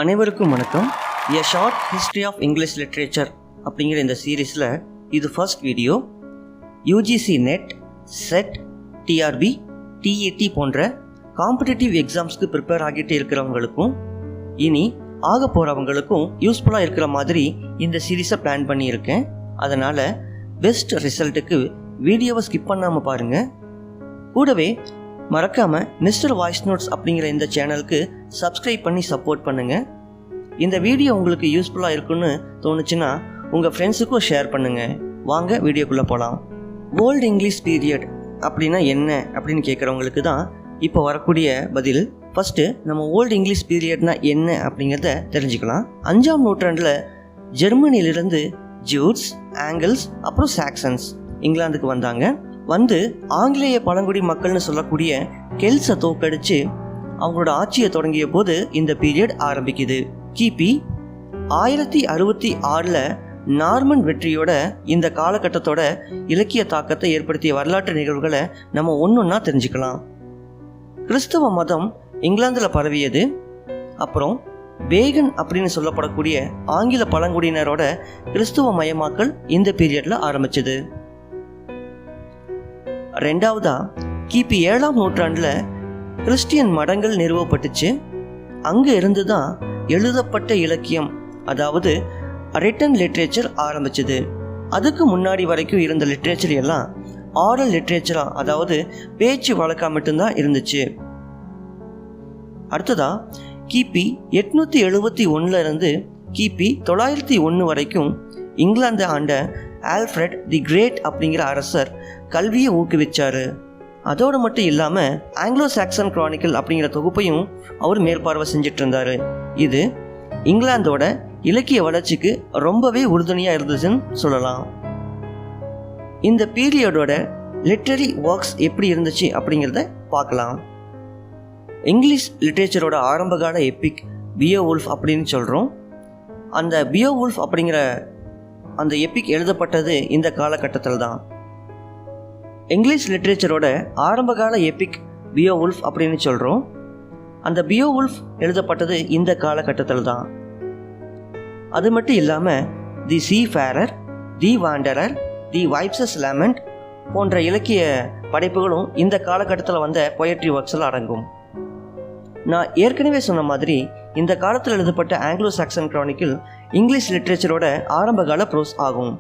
அனைவருக்கும் வணக்கம். A short history of English literature அப்படிங்கிற இந்த சீரீஸில் இது first video. ugcnet, SET, TRB, TET போன்ற காம்படிட்டிவ் எக்ஸாம்ஸ்க்கு ப்ரிப்பேர் ஆகிட்டு இருக்கிறவங்களுக்கும் இனி ஆக போகிறவங்களுக்கும் யூஸ்ஃபுல்லாக இருக்கிற மாதிரி இந்த சீரீஸை பிளான் பண்ணியிருக்கேன். அதனால் பெஸ்ட் ரிசல்ட்டுக்கு வீடியோவை ஸ்கிப் பண்ணாமல் பாருங்கள். கூடவே மறக்காமல் மிஸ்டர் வாய்ஸ் நோட்ஸ் அப்படிங்கிற இந்த சேனலுக்கு சப்ஸ்கிரைப் பண்ணி சப்போர்ட் பண்ணுங்கள். இந்த வீடியோ உங்களுக்கு யூஸ்ஃபுல்லாக இருக்குன்னு தோணுச்சுன்னா உங்கள் ஃப்ரெண்ட்ஸுக்கும் ஷேர் பண்ணுங்கள். வாங்க வீடியோக்குள்ளே போகலாம். ஓல்டு இங்கிலீஷ் பீரியட் அப்படின்னா என்ன அப்படின்னு கேட்குறவங்களுக்கு தான் இப்போ வரக்கூடிய பதில். ஃபஸ்ட்டு நம்ம ஓல்டு இங்கிலீஷ் பீரியட்னா என்ன அப்படிங்கிறத தெரிஞ்சுக்கலாம். 5ஆம் நூற்றாண்டில் ஜெர்மனியிலிருந்து ஜூட்ஸ், ஆங்கிள்ஸ், அப்புறம் சாக்சன்ஸ் இங்கிலாந்துக்கு வந்தாங்க. வந்து ஆங்கிலேய பழங்குடி மக்கள்னு சொல்லக்கூடிய கெல்ஸை தோக்கடிச்சு அவங்களோட ஆட்சியை தொடங்கிய போது இந்த பீரியட் ஆரம்பிக்குது. கிபி 1066 நார்மன் வெற்றியோட இந்த காலகட்டத்தோட இலக்கிய தாக்கத்தை ஏற்படுத்திய வரலாற்று நிகழ்வுகளை நம்ம ஒன்றொன்னா தெரிஞ்சுக்கலாம். கிறிஸ்தவ மதம் இங்கிலாந்தில் பரவியது. அப்புறம் பேகன் அப்படின்னு சொல்லப்படக்கூடிய ஆங்கில பழங்குடியினரோட கிறிஸ்துவ மயமாக்கல் இந்த பீரியட்ல ஆரம்பிச்சது. ரெண்டாவதா கிபி 7ஆம் நூற்றாண்டில் கிறிஸ்டியன் மடங்கள் நிறுவப்பட்டுச்சு. அங்கே இருந்து தான் எழுதப்பட்ட இலக்கியம், அதாவது ரிட்டன் லிட்ரேச்சர் ஆரம்பிச்சது. அதுக்கு முன்னாடி வரைக்கும் இருந்த லிட்ரேச்சர் எல்லாம் ஆரல் லிட்ரேச்சரா, அதாவது பேச்சு வழக்கா மட்டும்தான் இருந்துச்சு. அடுத்ததா கிபி 871 இருந்து கிபி 901 வரைக்கும் இங்கிலாந்து ஆண்ட ஆல்ஃப்ரெட் தி கிரேட் அப்படிங்கிற அரசர் கல்வியை ஊக்குவிச்சாரு. அதோடு மட்டும் இல்லாமல் ஆங்கிலோ-சாக்சன் கிரானிக்கல் அப்படிங்கிற தொகுப்பையும் அவர் மேற்பார்வை செஞ்சிட்டு இருந்தாரு. இது இங்கிலாந்தோட இலக்கிய வளர்ச்சிக்கு ரொம்பவே உறுதுணையாக இருந்துச்சுன்னு சொல்லலாம். இந்த பீரியடோட லிட்ரரி ஒர்க்ஸ் எப்படி இருந்துச்சு அப்படிங்கிறத பார்க்கலாம். இங்கிலீஷ் லிட்ரேச்சரோட ஆரம்பகால எப்பிக் பியோவுல்ஃப் அப்படின்னு சொல்கிறோம். அந்த பியோவுல்ஃப் அப்படிங்கிற அந்த எப்பிக் எழுதப்பட்டது இந்த காலகட்டத்தில் தான். இங்கிலீஷ் லிட்ரேச்சரோட ஆரம்பகால எப்பிக் பியோவுல்ஃப் அப்படின்னு சொல்கிறோம். அந்த பியோவுல்ஃப் எழுதப்பட்டது இந்த காலகட்டத்தில் தான். அது மட்டும் இல்லாமல் தி சீஃபேரர், தி வாண்டரர், தி வைப்ஸஸ் லெமண்ட் போன்ற இலக்கிய படைப்புகளும் இந்த காலகட்டத்தில் வந்த பொயட்ரி ஒர்க்ஸில் அடங்கும். நான் ஏற்கனவே சொன்ன மாதிரி இந்த காலத்தில் எழுதப்பட்ட ஆங்கிலோ-சாக்சன் கிரானிக்கல் இங்கிலீஷ் லிட்ரேச்சரோட ஆரம்பகால ப்ரோஸ் ஆகும்.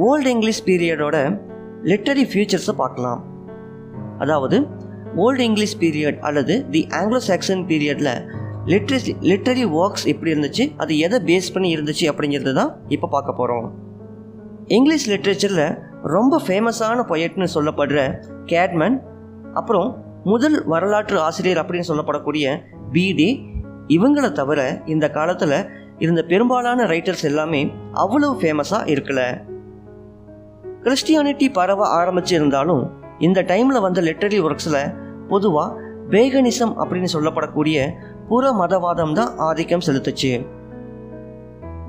ஓல்டு இங்கிலீஷ் பீரியடோட லிட்ரரி ஃபியூச்சர்ஸை பார்க்கலாம். அதாவது ஓல்டு இங்கிலீஷ் பீரியட் அல்லது தி ஆங்கிலோ-சாக்சன் பீரியடில் லிட்ரரி ஒர்க்ஸ் எப்படி இருந்துச்சு, அது எதை பேஸ் பண்ணி இருந்துச்சு அப்படிங்கிறது தான் இப்போ பார்க்க போகிறோம். இங்கிலீஷ் லிட்ரேச்சரில் ரொம்ப ஃபேமஸான பொயட்னு சொல்லப்படுற கேட்மன், அப்புறம் முதல் வரலாற்று ஆசிரியர் அப்படின்னு சொல்லப்படக்கூடிய BEDE, இவங்களை தவிர இந்த காலத்தில் இருந்த பெரும்பாலான ரைட்டர்ஸ் எல்லாமே அவ்வளவு ஃபேமஸாக இருக்கல. கிறிஸ்டியானிட்டி பரவ ஆரம்பிச்சு இருந்தாலும் இந்த டைமில் வந்த லிட்ரரி ஒர்க்ஸில் பொதுவாக பேகனிசம் அப்படின்னு சொல்லப்படக்கூடிய புற மதவாதம் தான் ஆதிக்கம் செலுத்துச்சு.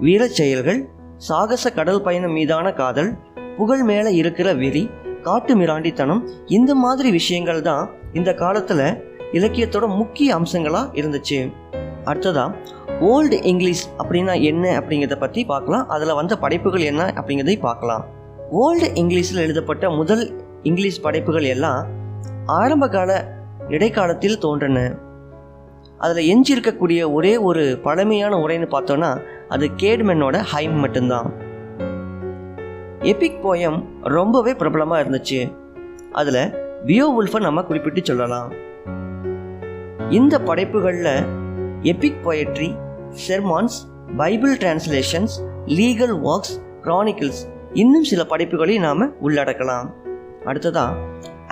வீரச் செயல்கள், சாகச கடல் பயணம் மீதான காதல், புகழ் மேலே இருக்கிற வெறி, காட்டு மிராண்டித்தனம், இந்த மாதிரி விஷயங்கள் தான் இந்த காலத்தில் இலக்கியத்தோட முக்கிய அம்சங்களாக இருந்துச்சு. அடுத்ததாக ஓல்டு இங்கிலீஷ் அப்படின்னா என்ன அப்படிங்கிறத பற்றி பார்க்கலாம். அதில் வந்த படைப்புகள் என்ன அப்படிங்கிறதை பார்க்கலாம். ஓல்டு இங்கிலீஷில் எழுதப்பட்ட முதல் இங்கிலீஷ் படைப்புகள் எல்லாம் ஆரம்பகால இடைக்காலத்தில் தோன்றின. அதில் எஞ்சிருக்கக்கூடிய ஒரே ஒரு பழமையான உரைன்னு பார்த்தோன்னா அது கேட்மனோட ஹைம் மட்டும்தான். எபிக் போயம் ரொம்பவே பிரபலமாக இருந்துச்சு. அதில் பியோவுல்ஃபை நம்ம குறிப்பிட்டு சொல்லலாம். இந்த படைப்புகளில் epic poetry, sermons, Bible translations, legal works, chronicles, இன்னும் சில படைப்புகளையும் நாம் உள்ளடக்கலாம். அடுத்ததாக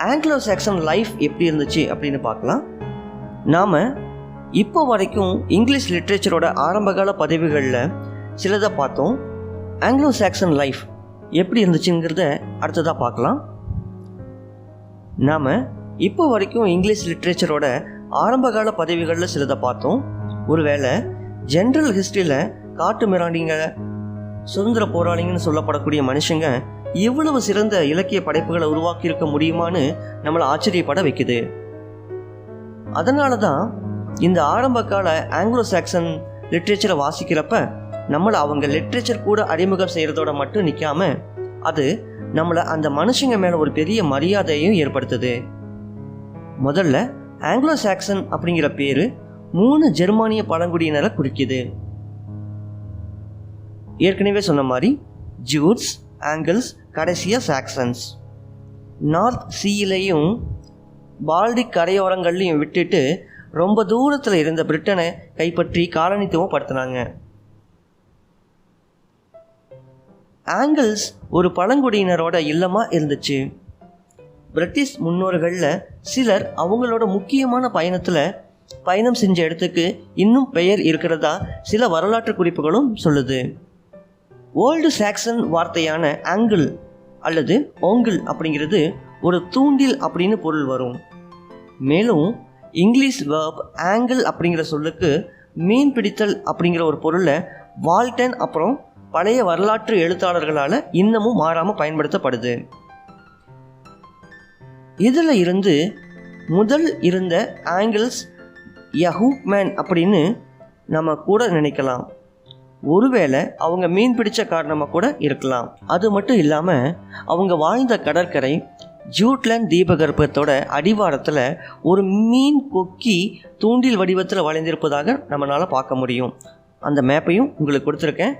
ஆங்கிலோ-சாக்சன் லைஃப் எப்படி இருந்துச்சு அப்படின்னு பார்க்கலாம். நாம் இப்போ வரைக்கும் இங்கிலீஷ் லிட்ரேச்சரோட ஆரம்பகால பதிவுகளில் சிலதை பார்த்தோம். ஆங்கிலோ-சாக்சன் லைஃப் எப்படி இருந்துச்சுங்கிறத அடுத்ததாக பார்க்கலாம். நாம் இப்போ வரைக்கும் இங்கிலீஷ் லிட்ரேச்சரோட ஆரம்பகால பதவிகளில் சிலதை பார்த்தோம். ஒருவேளை ஜென்ரல் ஹிஸ்ட்ரியில் காட்டு மிராண்டிங்க, சுதந்திர போராளிங்கன்னு சொல்லப்படக்கூடிய மனுஷங்க இவ்வளவு சிறந்த இலக்கிய படைப்புகளை உருவாக்கி இருக்க முடியுமான்னு நம்மளை ஆச்சரியப்பட வைக்குது. அதனால தான் இந்த ஆரம்ப கால ஆங்கிலோ-சாக்சன் லிட்ரேச்சரை வாசிக்கிறப்ப நம்மளை அவங்க லிட்ரேச்சர் கூட அறிமுகம் செய்கிறதோட மட்டும் நிற்காம அது நம்மளை அந்த மனுஷங்க மேலே ஒரு பெரிய மரியாதையும் ஏற்படுத்துது. முதல்ல ஆங்கிலோ-சாக்சன் அப்படிங்கிற பேர் 3 ஜெர்மானிய பழங்குடியினரை குறிக்குது. ஏற்கனவே சொன்ன மாதிரி ஜூட்ஸ், ஆங்கிள்ஸ், கடைசியாக சாக்சன்ஸ். நார்த் சீலையும் பால்டிக் கரையோரங்கள்லையும் விட்டுட்டு ரொம்ப தூரத்தில் இருந்த பிரிட்டனை கைப்பற்றி காலனித்துவம் படுத்தினாங்க. ஆங்கிள்ஸ் ஒரு பழங்குடியினரோட இல்லமாக இருந்துச்சு. பிரிட்டிஷ் முன்னோர்களில் சிலர் அவங்களோட முக்கியமான பயணம் செஞ்ச இடத்துக்கு இன்னும் பெயர் இருக்கிறதா சில வரலாற்று குறிப்புகளும் சொல்லுது. ஓல்டு சாக்சன் வார்த்தையான ஆங்கிள் அல்லது ஓங்கிள் அப்படிங்கிறது ஒரு தூண்டில் அப்படின்னு பொருள் வரும். மேலும் இங்கிலீஷ் வேர்ப் ஆங்கிள் அப்படிங்கிற சொல்லுக்கு மீன் பிடித்தல் அப்படிங்கிற ஒரு பொருளை வால்டன் அப்புறம் பழைய வரலாற்று எழுத்தாளர்களால் இன்னமும் மாறாமல் பயன்படுத்தப்படுது. இதில் இருந்து முதல் இருந்த ஆங்கிள்ஸ் யஹூக்மேன் அப்படின்னு நம்ம கூட நினைக்கலாம். ஒருவேளை அவங்க மீன் பிடிச்ச காரணமாக கூட இருக்கலாம். அது மட்டும் இல்லாமல் அவங்க வாழ்ந்த கடற்கரை ஜூட்லாந்து தீபகற்பத்தோட அடிவாரத்தில் ஒரு மீன் கொக்கி தூண்டில் வடிவத்தில் வளைந்திருப்பதாக நம்மளால் பார்க்க முடியும். அந்த மேப்பையும் உங்களுக்கு கொடுத்துருக்கேன்.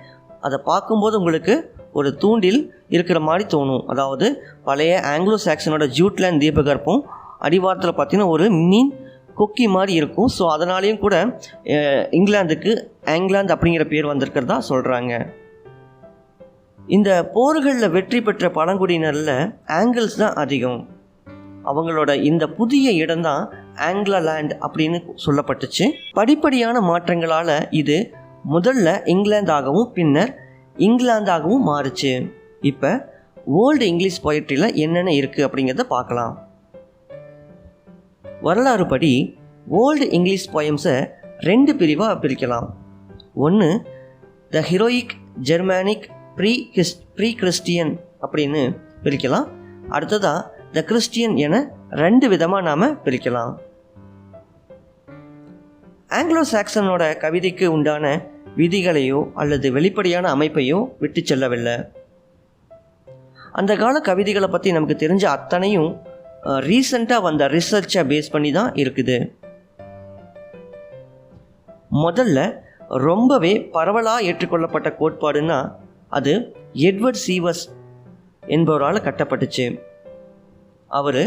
அதை பார்க்கும்போது உங்களுக்கு ஒரு தூண்டில் இருக்கிற மாதிரி தோணும். அதாவது பழைய ஆங்கிலோ-சாக்சனோட ஜூட்லாந்து தீபகற்பம் அடிவாரத்தில் பார்த்தீங்கன்னா ஒரு மீன் கொக்கி மாதிரி இருக்கும். ஸோ அதனாலேயும் கூட இங்கிலாந்து அப்படிங்கிற பேர் வந்திருக்கிறதா சொல்கிறாங்க. இந்த போர்களில் வெற்றி பெற்ற பழங்குடியினரில் ஆங்கிள்ஸ் தான் அதிகம். அவங்களோட இந்த புதிய இடம்தான் ஆங்கிலோலேண்ட் அப்படின்னு சொல்லப்பட்டுச்சு. படிப்படியான மாற்றங்களால் இது முதல்ல இங்கிலாந்தாகவும் பின்னர் இங்கிலாந்தாகவும் மாறுச்சு. இப்போ ஓல்டு இங்கிலீஷ் பொயட்ரியில் என்னென்ன இருக்குது அப்படிங்கிறத பார்க்கலாம். வரலாறு படி ஓல்டு இங்கிலீஷ் போயம்ஸை 2 பிரிவாக பிரிக்கலாம். ஒன்று த ஹீரோயிக் ஜெர்மானிக் ப்ரீ கிறிஸ்டியன் அப்படின்னு பிரிக்கலாம். அடுத்ததாக த கிறிஸ்டியன் என 2 விதமாக நாம் பிரிக்கலாம். ஆங்கிலோ-சாக்சனோட கவிதைக்கு உண்டான விதிகளையோ அல்லது வெளிப்படையான அமைப்பையோ விட்டு செல்லவில்லை. அந்த கால கவிதைகளை பற்றி நமக்கு தெரிஞ்ச அத்தனையும் ரீசண்டாக வந்த ரிசர்ச்சை பேஸ் பண்ணி தான் இருக்குது. முதல்ல ரொம்பவே பரவலாக ஏற்றுக்கொள்ளப்பட்ட கோட்பாடுன்னா அது எட்வர்ட் சீவர்ஸ் என்பவரால் கட்டப்பட்டுச்சு. அவர்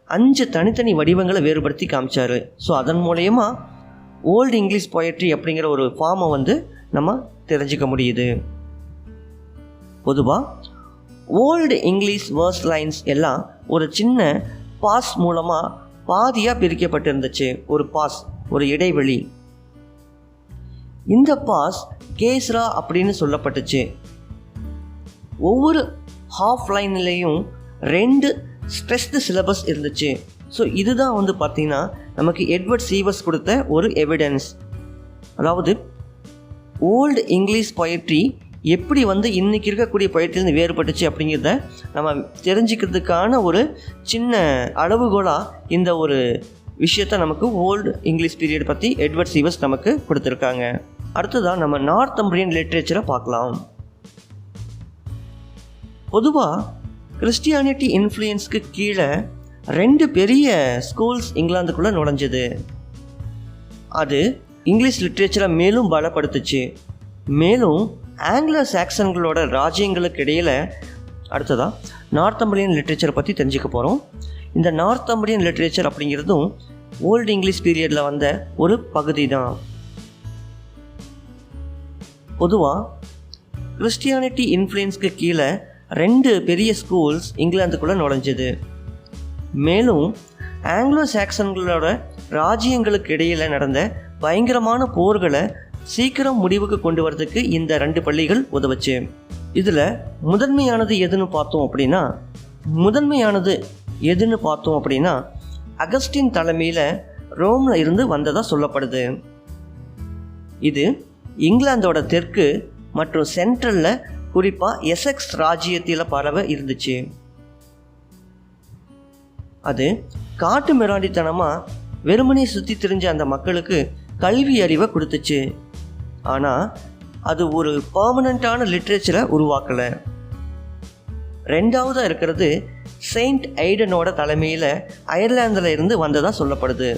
5 தனித்தனி வடிவங்களை வேறுபடுத்தி காமிச்சார். ஸோ அதன் மூலயமா ஓல்டு இங்கிலீஷ் பொயட்ரி அப்படிங்கிற ஒரு ஃபார்மை நம்ம தெரிஞ்சுக்க முடியுது. பொதுவாக ஓல்டு இங்கிலீஷ் வேர்ஸ் லைன்ஸ் எல்லாம் ஒரு சின்ன பாஸ் மூலமாக பாதியாக பிரிக்கப்பட்டிருந்துச்சு. ஒரு இடைவெளி. இந்த பாஸ் கேஸ்ரா அப்படின்னு சொல்லப்பட்டுச்சு. ஒவ்வொரு ஹாஃப் லைன்லேயும் 2 ஸ்ட்ரெஸ்டு சிலபஸ் இருந்துச்சு. ஸோ இதுதான் பார்த்திங்கன்னா நமக்கு எட்வர்ட் சீவர்ஸ் கொடுத்த ஒரு எவிடன்ஸ். அதாவது ஓல்டு இங்கிலீஷ் பொயட்ரி எப்படி இன்றைக்கி இருக்கக்கூடிய பொயட்ரிலேருந்து வேறுபட்டுச்சு அப்படிங்கிறத நம்ம தெரிஞ்சுக்கிறதுக்கான ஒரு சின்ன அளவுகோலாக இந்த ஒரு விஷயத்தை நமக்கு ஓல்டு இங்கிலீஷ் பீரியட் பற்றி எட்வர்ட் சீவர்ஸ் நமக்கு கொடுத்துருக்காங்க. அடுத்ததாக நம்ம நார்த்தம்பிரியன் லிட்ரேச்சரை பார்க்கலாம். பொதுவாக கிறிஸ்டியானிட்டி இன்ஃப்ளூயன்ஸ்க்கு கீழே 2 பெரிய ஸ்கூல்ஸ் இங்கிலாந்துக்குள்ளே நுழைஞ்சது. அது இங்கிலீஷ் லிட்ரேச்சரை மேலும் பலப்படுத்துச்சு. மேலும் ஆங்கிலோ-சாக்சன்களோட ராஜ்யங்களுக்கு இடையில் அடுத்ததாக நார்த்தம்பிரியன் லிட்ரேச்சரை பற்றி தெரிஞ்சுக்க போகிறோம். இந்த நார்த்தம்பிரியன் லிட்ரேச்சர் அப்படிங்கிறதும் ஓல்டு இங்கிலீஷ் பீரியடில் வந்த ஒரு பகுதி தான். பொதுவாக கிறிஸ்டியானிட்டி இன்ஃப்ளூயன்ஸ்க்கு கீழே 2 பெரிய ஸ்கூல்ஸ் இங்கிலாந்துக்குள்ளே நுழைஞ்சது. மேலும் ஆங்கிலோ-சாக்சன்களோட ராஜ்யங்களுக்கு இடையில் நடந்த பயங்கரமான போர்களை சீக்கிரம் முடிவுக்கு கொண்டு வரதுக்கு இந்த 2 பள்ளிகள் உதவுச்சு. இதில் முதன்மையானது எதுன்னு பார்த்தோம் அப்படின்னா அகஸ்டின் தலைமையில் ரோமில் இருந்து வந்ததாக சொல்லப்படுது. இது இங்கிலாந்தோட தெற்கு மற்றும் சென்ட்ரலில் குறிப்பாக எசெக்ஸ் ராஜ்யத்தில் பரவ இருந்துச்சு. அது காட்டு மிராண்டித்தனமாக வெறுமனே சுற்றி திரிஞ்ச அந்த மக்களுக்கு கல்வி அறிவை கொடுத்துச்சு. ஆனால் அது ஒரு பர்மனண்ட்டான லிட்ரேச்சரை உருவாக்கலை. ரெண்டாவதாக இருக்கிறது செயின்ட் ஐடனோட தலைமையில் அயர்லாந்தில் இருந்து வந்ததாக சொல்லப்படுது.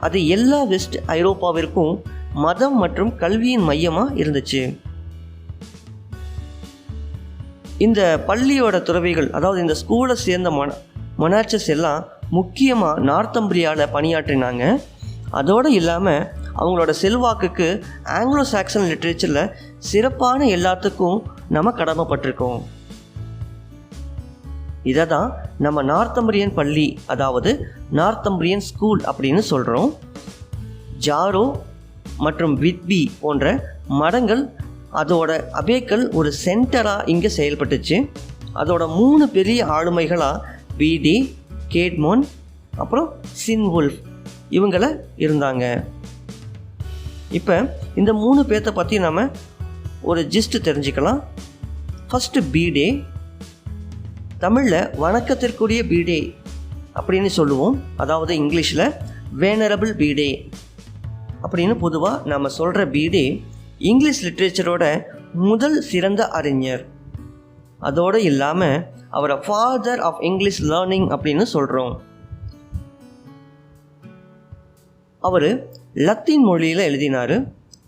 அது எல்லா வெஸ்ட் ஐரோப்பாவிற்கும் மதம் மற்றும் கல்வியின் மையமாக இருந்துச்சு. இந்த பள்ளியோட துறவிகள், அதாவது இந்த ஸ்கூலை சேர்ந்த மொனாச்சஸ் எல்லாம் முக்கியமாக நார்த்தம்பிரியாவில் பணியாற்றினாங்க. அதோடு இல்லாமல் அவங்களோட செல்வாக்குக்கு ஆங்கிலோ-சாக்சன் லிட்ரேச்சரில் சிறப்பான எல்லாத்துக்கும் நம்ம கடமைப்பட்டிருக்கோம். இதை தான் நம்ம நார்த்தம்பிரியன் பள்ளி, அதாவது நார்த்தம்பிரியன் ஸ்கூல் அப்படின்னு சொல்கிறோம். ஜாரோ மற்றும் விட்பி போன்ற மடங்கள், அதோட அபேக்கள் ஒரு சென்டராக இங்கே செயல்பட்டுச்சு. அதோட 3 பெரிய ஆளுமைகளாக BEDE, கேட்மோன் அப்புறம் சின்வுல்ஃப் இவங்கள இருந்தாங்க. இப்போ இந்த 3 பேர்த்த பற்றி நம்ம ஒரு ஜிஸ்ட் தெரிஞ்சுக்கலாம். ஃபஸ்ட்டு BEDE, தமிழில் வணக்கத்திற்குரிய BEDE அப்படின்னு சொல்லுவோம். அதாவது இங்கிலீஷில் வேனரபிள் BEDE அப்படின்னு பொதுவாக நம்ம சொல்கிற BEDE இங்கிலீஷ் லிட்ரேச்சரோட முதல் சிறந்த அறிஞர். அதோடு இல்லாமல் அவரை ஃபாதர் ஆஃப் இங்கிலீஷ் லேர்னிங் அப்படின்னு சொல்கிறோம். அவர் லத்தீன் மொழியில் எழுதினார்.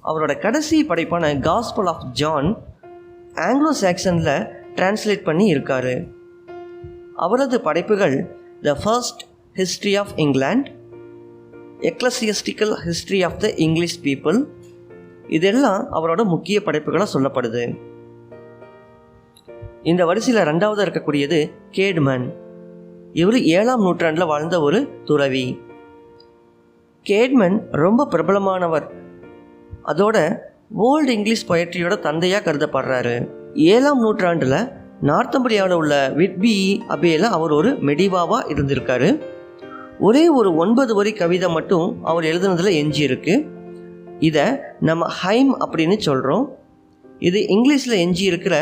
அவரோட கடைசி படைப்பான காஸ்பல் ஆஃப் ஜான் ஆங்கிலோ-சாக்சனில் டிரான்ஸ்லேட் பண்ணி இருக்கார். அவரது படைப்புகள் the first history of England, ecclesiastical history of the English people, இதெல்லாம் அவரோட முக்கிய படைப்புகளாக சொல்லப்படுது. இந்த வரிசையில் 2வது இருக்கக்கூடியது கேட்மன். இவர் 7ஆம் நூற்றாண்டில் வாழ்ந்த ஒரு துறவி. கேட்மன் ரொம்ப பிரபலமானவர். அதோட ஓல்டு இங்கிலீஷ் பொயட்ரியோட தந்தையாக கருதப்படுறாரு. 7ஆம் நூற்றாண்டில் நார்த்தம்பிரியாவில் உள்ள விட்பி அபேல அவர் ஒரு மெடிவாவாக இருந்திருக்காரு. ஒரே ஒரு 9 வரி கவிதை மட்டும் அவர் எழுதுனதில் எஞ்சி இருக்கு. இதை நம்ம ஹைம் அப்படின்னு சொல்கிறோம். இது இங்கிலீஷில் எஞ்சி இருக்கிற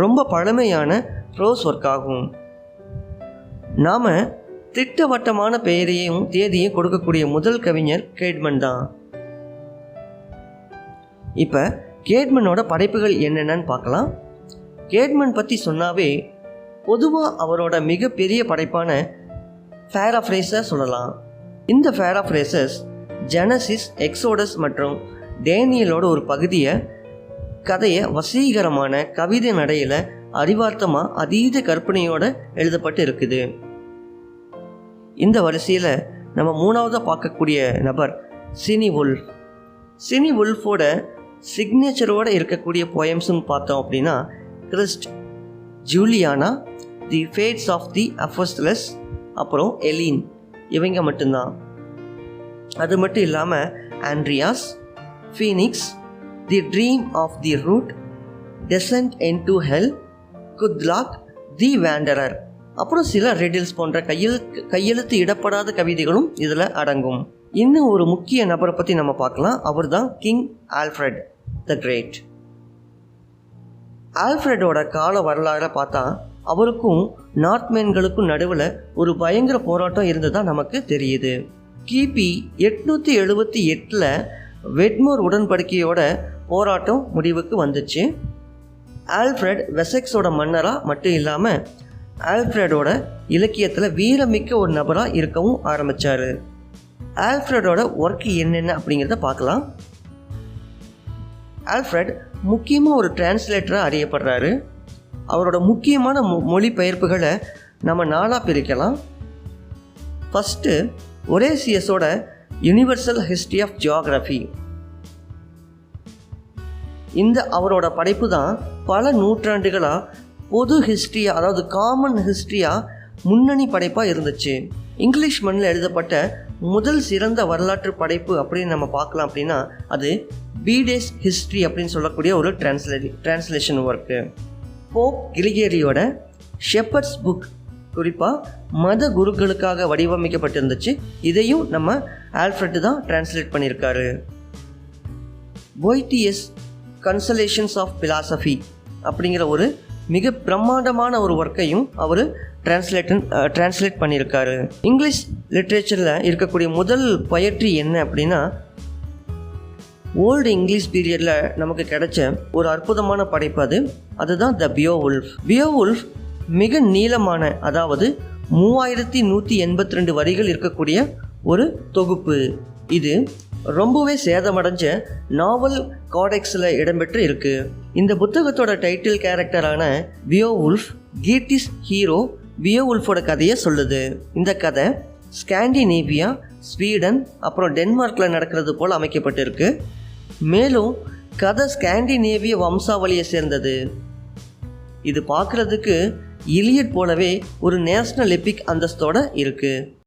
ரொம்ப பழமையான ப்ரோஸ் ஒர்க் ஆகும். நாம் திட்டவட்டமான பெயரையும் தேதியும் கொடுக்கக்கூடிய முதல் கவிஞர் கேட்மன் தான். இப்போ கேட்மனோட படைப்புகள் என்னென்னு பார்க்கலாம். கேட்மன் பற்றி சொன்னாவே பொதுவாக அவரோட மிகப்பெரிய படைப்பான பேராஃப்ரேஸை சொல்லலாம். இந்த பேராஃப்ரேசஸ் ஜெனசிஸ், எக்ஸோடஸ் மற்றும் டேனியலோட ஒரு கதையை வசீகரமான கவிதை நடையில் அறிவார்த்தமாக அதீத கற்பனையோடு எழுதப்பட்டு இருக்குது. இந்த வரிசையில் நம்ம 3ஆவதாக பார்க்கக்கூடிய நபர் சினிவுல்ஃப். சினிவுல்ஃபோட சிக்னேச்சரோடு இருக்கக்கூடிய போயம்ஸ்ன்னு பார்த்தோம் அப்படின்னா Christ, Juliana, the Fates of the Apostles, அப்புறம் எலீன், இவங்க மட்டும்தான். அது மட்டும் இல்லாமல் Andreas, Phoenix, the Dream of the Rood, Descent into Hell, Guthlac, the Wanderer, அப்புறம் சில ரெடில்ஸ் போன்ற கையெழுத்து இடப்படாத கவிதைகளும் இதில் அடங்கும். இன்னும் ஒரு முக்கிய நபரை பற்றி நம்ம பார்க்கலாம். அவர் தான் கிங் ஆல்ஃப்ரெட் த கிரேட். ஆல்ஃப்ரெடோட கால வரலாறை பார்த்தா அவருக்கும் நார்த்மேன்களுக்கும் நடுவில் ஒரு பயங்கர போராட்டம் இருந்ததாக நமக்கு தெரியுது. கிபி 878 வெட்மோர் உடன்படிக்கையோட போராட்டம் முடிவுக்கு வந்துச்சு. ஆல்ஃப்ரெட் வெசெக்ஸோட மன்னராக மட்டும் இல்லாமல் ஆல்ஃப்ரெடோட இலக்கியத்தில் வீரமிக்க ஒரு நபராக இருக்கவும் ஆரம்பித்தார். ஆல்ஃப்ரெடோட ஒர்க் என்னென்ன அப்படிங்கிறத பார்க்கலாம். ஆல்ஃப்ரெட் முக்கியமாக ஒரு டிரான்ஸ்லேட்டராக அறியப்படுறாரு. அவரோட முக்கியமான மொழிபெயர்ப்புகளை நம்ம 4ஆக பிரிக்கலாம். ஃபஸ்ட்டு ஒரேசியஸோட யுனிவர்சல் ஹிஸ்ட்ரி ஆஃப் ஜியாகிரஃபி. இந்த அவரோட படைப்பு தான் பல நூற்றாண்டுகளாக பொது ஹிஸ்ட்ரியாக, அதாவது காமன் ஹிஸ்ட்ரியாக முன்னணி படைப்பாக இருந்துச்சு. இங்கிலீஷ் மண்ணில் எழுதப்பட்ட முதல் சிறந்த வரலாற்று படைப்பு அப்படின்னு நம்ம பார்க்கலாம். அப்படின்னா அது பீடேஸ் ஹிஸ்ட்ரி அப்படின்னு சொல்லக்கூடிய ஒரு டிரான்ஸ்லேஷன் ஒர்க்கு. போப் கிரிகேரியோட ஷெப்பர்ட்ஸ் புக் குறிப்பாக மத குருக்களுக்காக வடிவமைக்கப்பட்டிருந்துச்சு. இதையும் நம்ம ஆல்ஃப்ரெட் தான் டிரான்ஸ்லேட் பண்ணியிருக்காரு. பொய்டியஸ் கன்சலேஷன்ஸ் ஆஃப் பிலாசபி அப்படிங்கிற ஒரு மிக பிரம்மாண்டமான ஒரு ஒர்க்கையும் அவர் டிரான்ஸ்லேட் பண்ணியிருக்காரு. இங்கிலீஷ் லிட்ரேச்சரில் இருக்கக்கூடிய முதல் பொயட்ரி என்ன அப்படின்னா, ஓல்டு இங்கிலீஷ் பீரியடில் நமக்கு கிடைச்ச ஒரு அற்புதமான படைப்பு அதுதான் த பியோவுல்ஃப். பியோவுல்ஃப் மிக நீளமான, அதாவது 3182 வரிகள் இருக்கக்கூடிய ஒரு தொகுப்பு. இது ரொம்பவே சேதமடைஞ்ச நாவல் காடெக்ஸில் இடம்பெற்று இருக்கு. இந்த புத்தகத்தோட டைட்டில் கேரக்டரான பியோவுல்ஃப் கீட்டிஸ் ஹீரோ பியோவுல்ஃபோட கதையை சொல்லுது. இந்த கதை ஸ்காண்டினேவியா, ஸ்வீடன், அப்புறம் டென்மார்க்கில் நடக்கிறது போல் அமைக்கப்பட்டிருக்கு. மேலும் கதை ஸ்காண்டினேவிய வம்சாவளியை சேர்ந்தது. இது பார்க்குறதுக்கு இலியட் போலவே ஒரு நேஷ்னல் எபிக் அந்தஸ்தோடு இருக்குது.